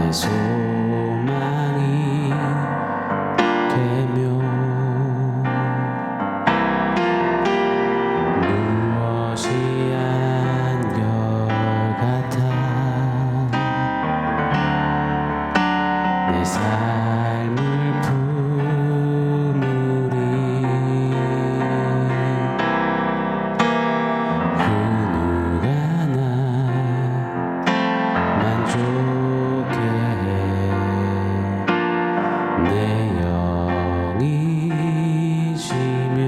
내 소망이 되며 무엇이 한결같아 내 삶을 품으리 그 누가 나 만족해 내 영이 쉬며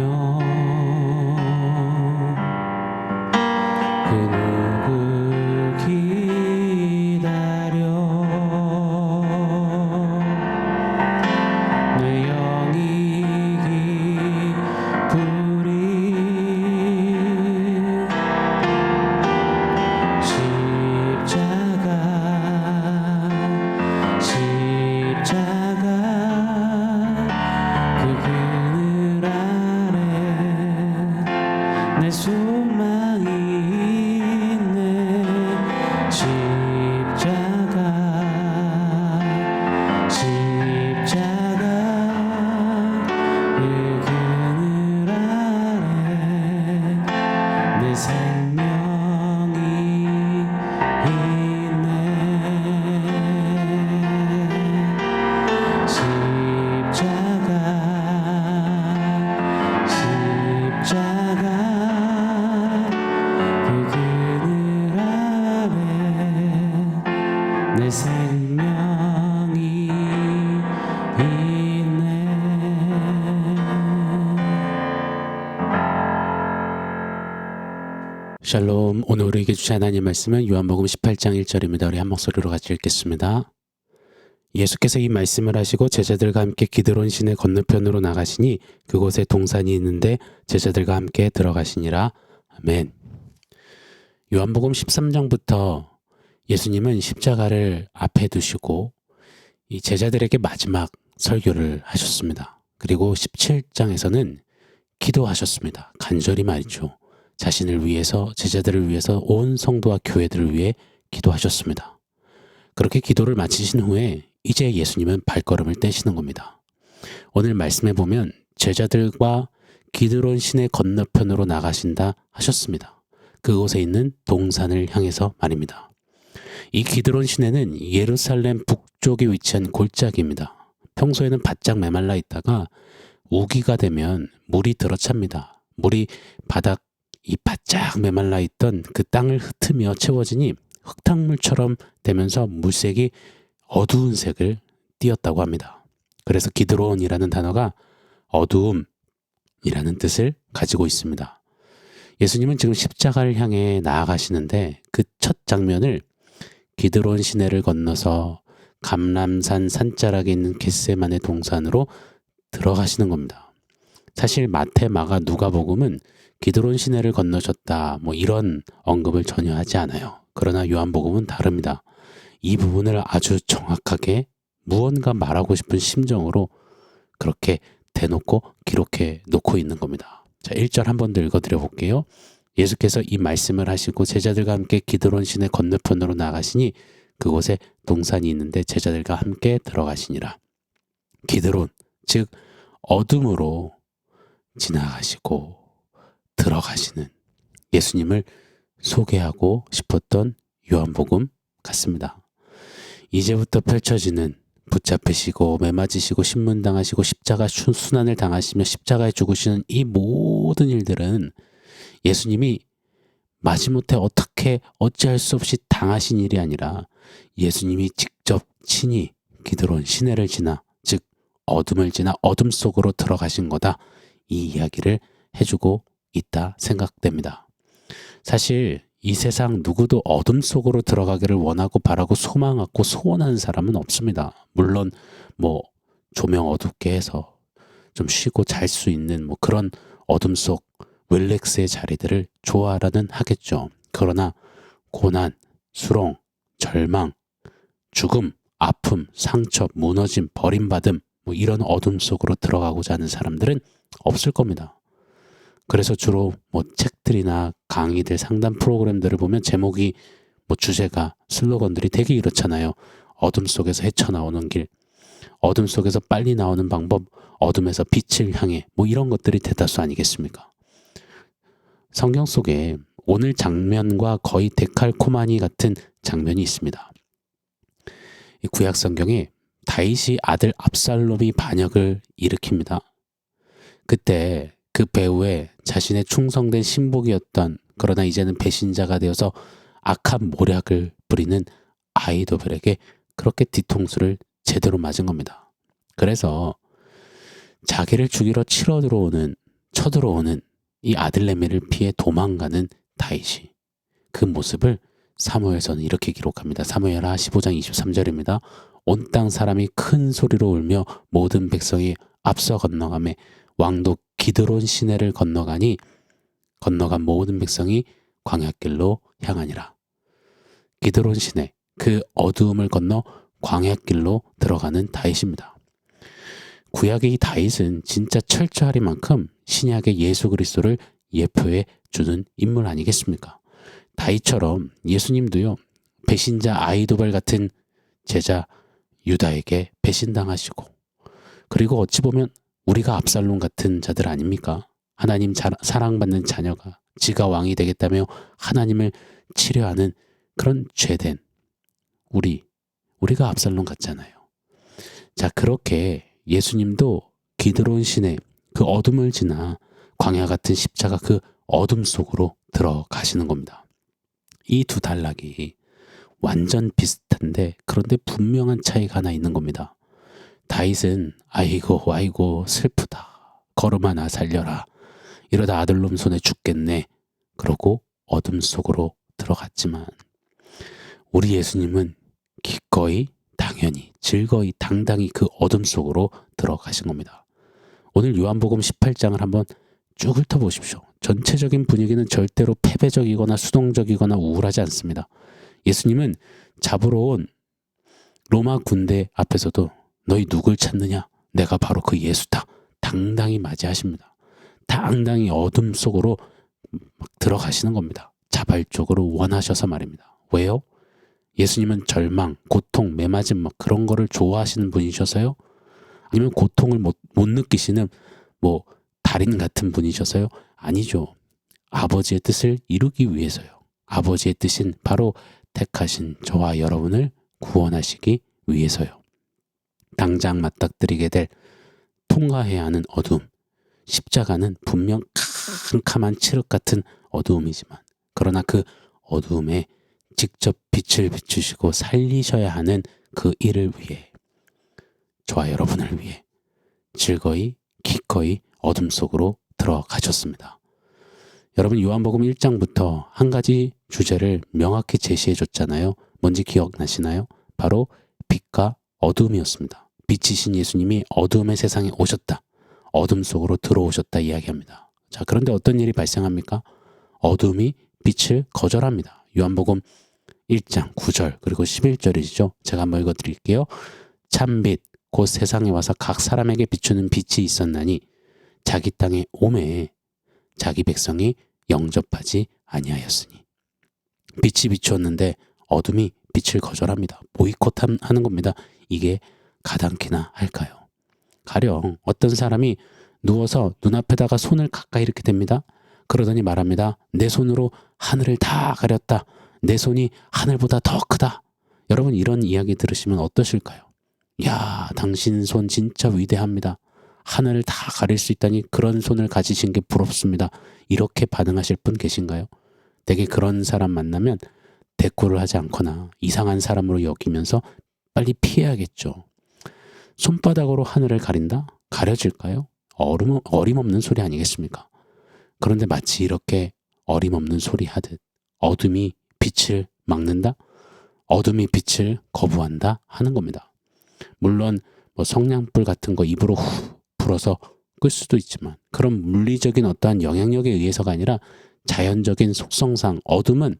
그 누굴 기다려 내 영이 기쁘리 십자가 그 그늘 아래 내 소망이 있네 십자가 그 그늘 아래 내 생명이 있네 십자가 그 그늘 아래 내 생명이 있네. 샬롬. 오늘 우리에게 주신 하나님 말씀은 요한복음 18장 1절입니다. 우리 한 목소리로 같이 읽겠습니다. 예수께서 이 말씀을 하시고 제자들과 함께 기드론 시내 건너편으로 나가시니 그곳에 동산이 있는데 제자들과 함께 들어가시니라. 아멘. 요한복음 13장부터 예수님은 십자가를 앞에 두시고 이 제자들에게 마지막 설교를 하셨습니다. 그리고 17장에서는 기도하셨습니다. 간절히 말이죠. 자신을 위해서, 제자들을 위해서, 온 성도와 교회들을 위해 기도하셨습니다. 그렇게 기도를 마치신 후에 이제 예수님은 발걸음을 떼시는 겁니다. 오늘 말씀해 보면 제자들과 기드론 시내 건너편으로 나가신다 하셨습니다. 그곳에 있는 동산을 향해서 말입니다. 이 기드론 시내는 예루살렘 북쪽에 위치한 골짜기입니다. 평소에는 바짝 메말라 있다가 우기가 되면 물이 들어찹니다. 물이 바닥 이 바짝 메말라 있던 그 땅을 흩으며 채워지니 흙탕물처럼 되면서 물색이 어두운 색을 띠었다고 합니다. 그래서 기드론이라는 단어가 어두움이라는 뜻을 가지고 있습니다. 예수님은 지금 십자가를 향해 나아가시는데 그 첫 장면을 기드론 시내를 건너서 감람산 산자락에 있는 겟세마네 동산으로 들어가시는 겁니다. 사실 마태, 마가, 누가복음은 기드론 시내를 건너셨다 뭐 이런 언급을 전혀 하지 않아요. 그러나 요한복음은 다릅니다. 이 부분을 아주 정확하게 무언가 말하고 싶은 심정으로 그렇게 대놓고 기록해 놓고 있는 겁니다. 자, 1절 한 번 더 읽어드려 볼게요. 예수께서 이 말씀을 하시고 제자들과 함께 기드론 시내 건너편으로 나가시니 그곳에 동산이 있는데 제자들과 함께 들어가시니라. 기드론, 즉 어둠으로 지나가시고 들어가시는 예수님을 소개하고 싶었던 요한복음 같습니다. 이제부터 펼쳐지는 붙잡히시고 매맞으시고 신문당하시고 십자가 순환을 당하시며 십자가에 죽으시는 이 모든 일들은 예수님이 마지못해 어떻게 어찌할 수 없이 당하신 일이 아니라 예수님이 직접 친히 기드론 시내를 지나 즉 어둠을 지나 어둠 속으로 들어가신 거다. 이 이야기를 해주고 있다 생각됩니다. 사실 이 세상 누구도 어둠 속으로 들어가기를 원하고 바라고 소망하고 소원하는 사람은 없습니다. 물론 뭐 조명 어둡게 해서 좀 쉬고 잘 수 있는 뭐 그런 어둠 속 릴렉스의 자리들을 좋아라는 하겠죠. 그러나 고난, 수렁, 절망, 죽음, 아픔, 상처, 무너짐, 버림받음 뭐 이런 어둠 속으로 들어가고자 하는 사람들은 없을 겁니다. 그래서 주로 뭐 책들이나 강의들 상담 프로그램들을 보면 제목이 뭐 주제가 슬로건들이 되게 이렇잖아요. 어둠 속에서 헤쳐나오는 길, 어둠 속에서 빨리 나오는 방법, 어둠에서 빛을 향해 뭐 이런 것들이 대다수 아니겠습니까? 성경 속에 오늘 장면과 거의 데칼코마니 같은 장면이 있습니다. 이 구약 성경에 다윗이 아들 압살롬이 반역을 일으킵니다. 그때 그 배후에 자신의 충성된 신복이었던, 그러나 이제는 배신자가 되어서 악한 모략을 부리는 아히도벨에게 그렇게 뒤통수를 제대로 맞은 겁니다. 그래서 자기를 죽이러 쳐들어오는 이 아들레미를 피해 도망가는 다윗이, 그 모습을 사무엘서는 이렇게 기록합니다. 사무엘하 15장 23절입니다. 온 땅 사람이 큰 소리로 울며 모든 백성이 앞서 건너가매 왕도 기드론 시내를 건너간 모든 백성이 광야길로 향하니라. 기드론 시내, 그 어두움을 건너 광야길로 들어가는 다윗입니다. 구약의 이 다윗은 진짜 철저하리만큼 신약의 예수 그리스도를 예표해 주는 인물 아니겠습니까? 다윗처럼 예수님도요, 배신자 아히도벨 같은 제자 유다에게 배신당하시고, 그리고 어찌 보면 우리가 압살롬 같은 자들 아닙니까? 하나님 사랑받는 자녀가 지가 왕이 되겠다며 하나님을 치려하는 그런 죄된 우리가 압살롬 같잖아요. 자, 그렇게 예수님도 기드론 시내 그 어둠을 지나 광야 같은 십자가 그 어둠 속으로 들어가시는 겁니다. 이 두 단락이 완전 비슷한데 그런데 분명한 차이가 하나 있는 겁니다. 다윗은 아이고 슬프다, 걸음 하나 살려라, 이러다 아들놈 손에 죽겠네, 그러고 어둠 속으로 들어갔지만 우리 예수님은 기꺼이 당연히 즐거이 당당히 그 어둠 속으로 들어가신 겁니다. 오늘 요한복음 18장을 한번 쭉 훑어보십시오. 전체적인 분위기는 절대로 패배적이거나 수동적이거나 우울하지 않습니다. 예수님은 잡으러 온 로마 군대 앞에서도 너희 누굴 찾느냐? 내가 바로 그 예수다, 당당히 맞이하십니다. 당당히 어둠 속으로 막 들어가시는 겁니다. 자발적으로 원하셔서 말입니다. 왜요? 예수님은 절망, 고통, 매맞음 막 그런 거를 좋아하시는 분이셔서요? 아니면 고통을 못 느끼시는 뭐 달인 같은 분이셔서요? 아니죠. 아버지의 뜻을 이루기 위해서요. 아버지의 뜻인 바로 택하신 저와 여러분을 구원하시기 위해서요. 당장 맞닥뜨리게 될 통과해야 하는 어둠, 십자가는 분명 캄캄한 칠흑 같은 어두움이지만, 그러나 그 어두움에 직접 빛을 비추시고 살리셔야 하는 그 일을 위해, 저와 여러분을 위해 즐거이 기꺼이 어둠 속으로 들어가셨습니다. 여러분, 요한복음 1장부터 한 가지 주제를 명확히 제시해 줬잖아요. 뭔지 기억나시나요? 바로 빛과 어둠이었습니다. 빛이신 예수님이 어둠의 세상에 오셨다, 어둠 속으로 들어오셨다 이야기합니다. 자, 그런데 어떤 일이 발생합니까? 어둠이 빛을 거절합니다. 요한복음 1장 9절 그리고 11절이죠. 제가 한번 읽어드릴게요. 참빛 곧 세상에 와서 각 사람에게 비추는 빛이 있었나니 자기 땅에 오매 자기 백성이 영접하지 아니하였으니. 빛이 비추었는데 어둠이 빛을 거절합니다. 보이콧하는 겁니다. 이게 가당키나 할까요? 가령 어떤 사람이 누워서 눈앞에다가 손을 가까이 이렇게 댑니다. 그러더니 말합니다. 내 손으로 하늘을 다 가렸다. 내 손이 하늘보다 더 크다. 여러분, 이런 이야기 들으시면 어떠실까요? 야, 당신 손 진짜 위대합니다. 하늘을 다 가릴 수 있다니 그런 손을 가지신 게 부럽습니다. 이렇게 반응하실 분 계신가요? 되게 그런 사람 만나면 대꾸를 하지 않거나 이상한 사람으로 여기면서 빨리 피해야겠죠. 손바닥으로 하늘을 가린다? 가려질까요? 어림없는 소리 아니겠습니까? 그런데 마치 이렇게 어림없는 소리 하듯 어둠이 빛을 막는다? 어둠이 빛을 거부한다 하는 겁니다. 물론 뭐 성냥불 같은 거 입으로 후 불어서 끌 수도 있지만 그런 물리적인 어떠한 영향력에 의해서가 아니라 자연적인 속성상 어둠은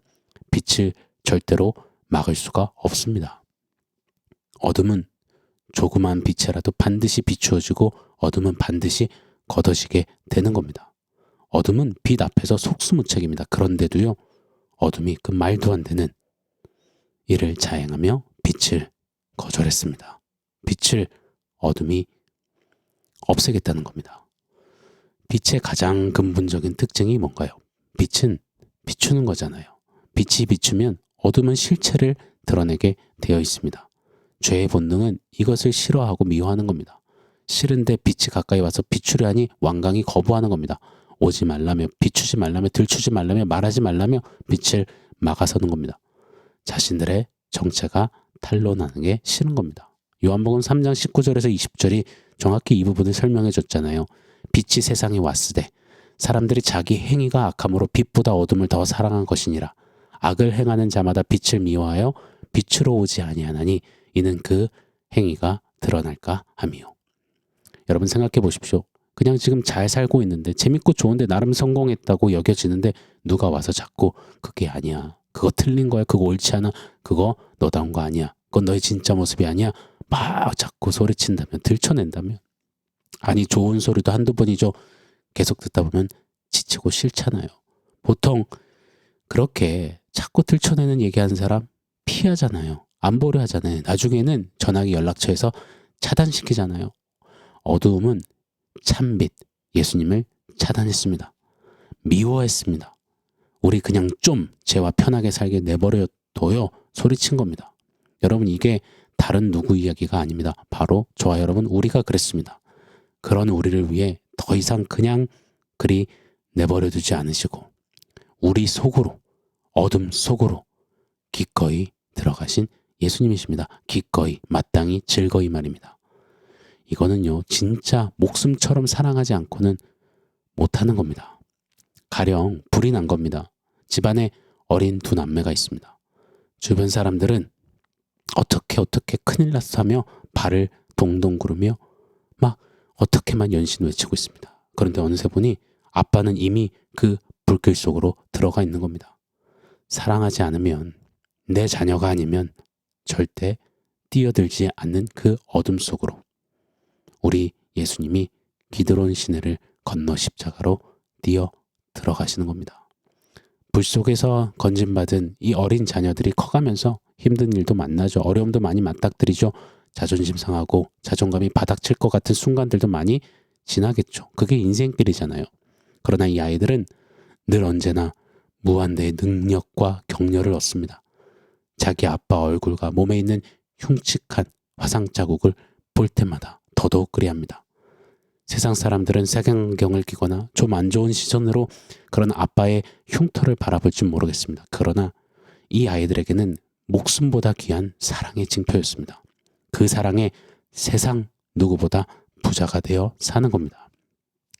빛을 절대로 막을 수가 없습니다. 어둠은 조그만 빛이라도 반드시 비추어지고 어둠은 반드시 걷어지게 되는 겁니다. 어둠은 빛 앞에서 속수무책입니다. 그런데도요, 어둠이 그 말도 안 되는 일을 자행하며 빛을 거절했습니다. 빛을 어둠이 없애겠다는 겁니다. 빛의 가장 근본적인 특징이 뭔가요? 빛은 비추는 거잖아요. 빛이 비추면 어둠은 실체를 드러내게 되어 있습니다. 죄의 본능은 이것을 싫어하고 미워하는 겁니다. 싫은데 빛이 가까이 와서 비추려 하니 완강히 거부하는 겁니다. 오지 말라며, 비추지 말라며, 들추지 말라며, 말하지 말라며 빛을 막아서는 겁니다. 자신들의 정체가 탄로나는 게 싫은 겁니다. 요한복음 3장 19절에서 20절이 정확히 이 부분을 설명해 줬잖아요. 빛이 세상에 왔으되 사람들이 자기 행위가 악함으로 빛보다 어둠을 더 사랑한 것이니라. 악을 행하는 자마다 빛을 미워하여 빛으로 오지 아니하나니 이는 그 행위가 드러날까 함이요. 여러분 생각해 보십시오. 그냥 지금 잘 살고 있는데 재밌고 좋은데 나름 성공했다고 여겨지는데 누가 와서 자꾸 그게 아니야. 그거 틀린 거야. 그거 옳지 않아. 그거 너다운 거 아니야. 그건 너의 진짜 모습이 아니야. 막 자꾸 소리친다면, 들춰낸다면. 아니 좋은 소리도 한두 번이죠. 계속 듣다 보면 지치고 싫잖아요. 보통 그렇게 자꾸 들춰내는 얘기하는 사람 피하잖아요. 안 보려 하잖아요. 나중에는 전화기 연락처에서 차단시키잖아요. 어두움은 참빛 예수님을 차단했습니다. 미워했습니다. 우리 그냥 좀 죄와 편하게 살게 내버려둬요. 소리친 겁니다. 여러분 이게 다른 누구 이야기가 아닙니다. 바로 저와 여러분 우리가 그랬습니다. 그런 우리를 위해 더 이상 그냥 그리 내버려두지 않으시고 우리 속으로 어둠 속으로 기꺼이 들어가신 예수님이십니다. 기꺼이 마땅히 즐거이 말입니다. 이거는요 진짜 목숨처럼 사랑하지 않고는 못하는 겁니다. 가령 불이 난 겁니다. 집안에 어린 두 남매가 있습니다. 주변 사람들은 어떻게 큰일 났어 하며 발을 동동 구르며 막 어떻게만 연신 외치고 있습니다. 그런데 어느새 보니 아빠는 이미 그 불길 속으로 들어가 있는 겁니다. 사랑하지 않으면 내 자녀가 아니면 절대 뛰어들지 않는 그 어둠 속으로 우리 예수님이 기드론 시내를 건너 십자가로 뛰어 들어가시는 겁니다. 불 속에서 건진받은 이 어린 자녀들이 커가면서 힘든 일도 만나죠. 어려움도 많이 맞닥뜨리죠. 자존심 상하고 자존감이 바닥칠 것 같은 순간들도 많이 지나겠죠. 그게 인생길이잖아요. 그러나 이 아이들은 늘 언제나 무한대의 능력과 격려를 얻습니다. 자기 아빠 얼굴과 몸에 있는 흉측한 화상 자국을 볼 때마다 더더욱 그리합니다. 세상 사람들은 색안경을 끼거나 좀 안 좋은 시선으로 그런 아빠의 흉터를 바라볼 줄 모르겠습니다. 그러나 이 아이들에게는 목숨보다 귀한 사랑의 징표였습니다. 그 사랑에 세상 누구보다 부자가 되어 사는 겁니다.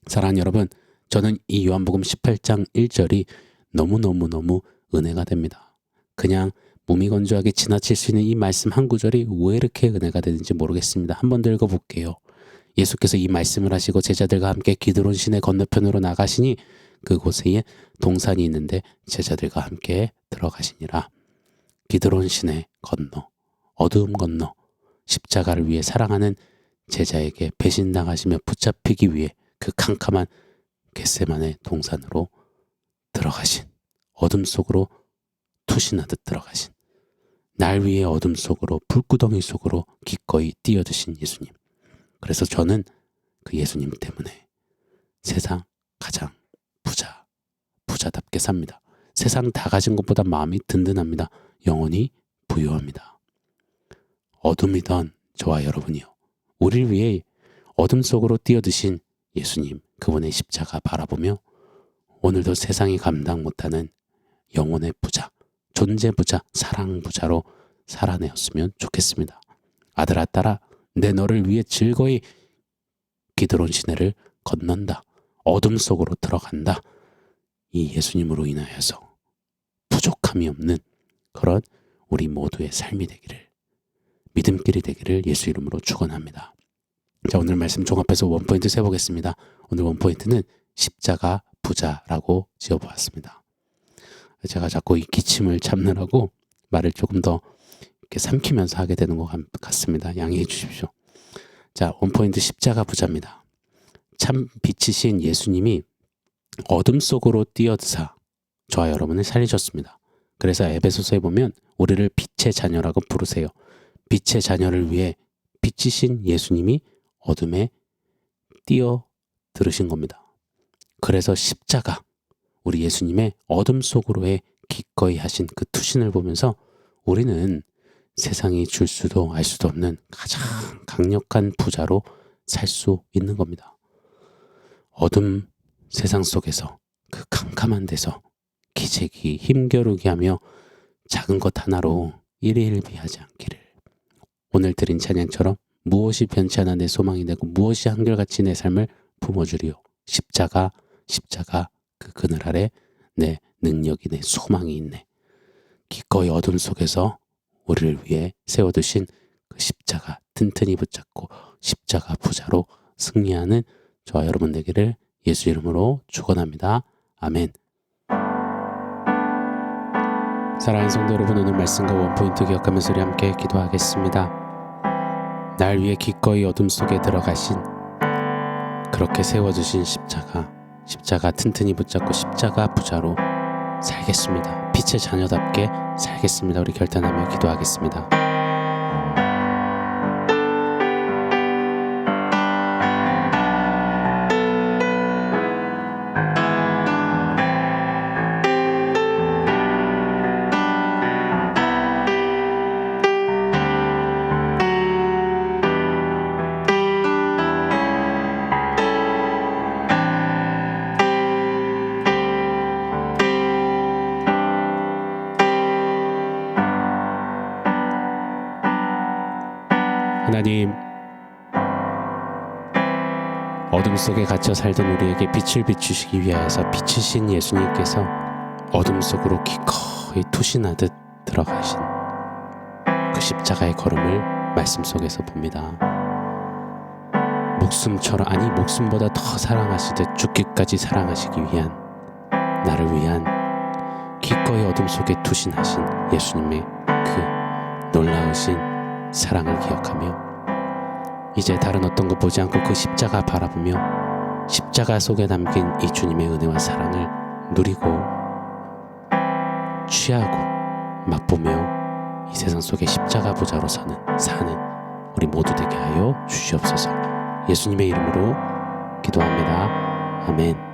사랑하는 여러분, 저는 이 요한복음 18장 1절이 너무너무 은혜가 됩니다. 그냥 무미건조하게 지나칠 수 있는 이 말씀 한 구절이 왜 이렇게 은혜가 되는지 모르겠습니다. 한번 더 읽어볼게요. 예수께서 이 말씀을 하시고 제자들과 함께 기드론 시내 건너편으로 나가시니 그곳에 동산이 있는데 제자들과 함께 들어가시니라. 기드론 시내 건너, 어두움 건너 십자가를 위해 사랑하는 제자에게 배신당하시며 붙잡히기 위해 그 캄캄한 겟세마네 동산으로 들어가신, 어둠 속으로 투신하듯 들어가신, 날 위해 어둠 속으로 불구덩이 속으로 기꺼이 뛰어드신 예수님. 그래서 저는 그 예수님 때문에 세상 가장 부자답게 삽니다. 세상 다 가진 것보다 마음이 든든합니다. 영혼이 부유합니다. 어둠이던 저와 여러분이요. 우리를 위해 어둠 속으로 뛰어드신 예수님, 그분의 십자가 바라보며 오늘도 세상이 감당 못하는 영혼의 부자, 존재 부자, 사랑 부자로 살아내었으면 좋겠습니다. 아들아 딸아, 내 너를 위해 즐거이 기드론 시내를 건넌다. 어둠 속으로 들어간다. 이 예수님으로 인하여서 부족함이 없는 그런 우리 모두의 삶이 되기를, 믿음길이 되기를 예수 이름으로 축원합니다. 자, 오늘 말씀 종합해서 원포인트 세보겠습니다. 오늘 원포인트는 십자가 부자라고 지어보았습니다. 제가 자꾸 이 기침을 참느라고 말을 조금 더 이렇게 삼키면서 하게 되는 것 같습니다. 양해해 주십시오. 자, 원포인트 십자가 부자입니다. 참 빛이신 예수님이 어둠 속으로 뛰어드사 저와 여러분을 살리셨습니다. 그래서 에베소서에 보면 우리를 빛의 자녀라고 부르세요. 빛의 자녀를 위해 빛이신 예수님이 어둠에 뛰어 들으신 겁니다. 그래서 십자가, 우리 예수님의 어둠 속으로의 기꺼이 하신 그 투신을 보면서 우리는 세상이 줄 수도 알 수도 없는 가장 강력한 부자로 살 수 있는 겁니다. 어둠 세상 속에서 그 캄캄한 데서 기재기 힘겨루게 하며 작은 것 하나로 일희일비하지 않기를. 오늘 드린 찬양처럼 무엇이 변치 않아 내 소망이 되고 무엇이 한결같이 내 삶을 품어주리요. 십자가 그 그늘 아래 내 능력이, 내 소망이 있네. 기꺼이 어둠 속에서 우리를 위해 세워두신 그 십자가 튼튼히 붙잡고 십자가 부자로 승리하는 저와 여러분 되기를 예수 이름으로 축원합니다. 아멘. 사랑하는 성도 여러분, 오늘 말씀과 원포인트 기억하면서 우리 함께 기도하겠습니다. 날 위해 기꺼이 어둠 속에 들어가신, 그렇게 세워주신 십자가 튼튼히 붙잡고 십자가 부자로 살겠습니다. 빛의 자녀답게 살겠습니다. 우리 결단하며 기도하겠습니다. 하나님, 어둠 속에 갇혀 살던 우리에게 빛을 비추시기 위하여서 빛이신 예수님께서 어둠 속으로 기꺼이 투신하듯 들어가신 그 십자가의 걸음을 말씀 속에서 봅니다. 목숨처럼, 아니 목숨보다 더 사랑하시듯 죽기까지 사랑하시기 위한, 나를 위한 기꺼이 어둠 속에 투신하신 예수님의 그 놀라우신 사랑을 기억하며 이제 다른 어떤 것 보지 않고 그 십자가 바라보며 십자가 속에 담긴 이 주님의 은혜와 사랑을 누리고 취하고 맛보며 이 세상 속에 십자가 부자로 사는 우리 모두 되게 하여 주시옵소서. 예수님의 이름으로 기도합니다. 아멘.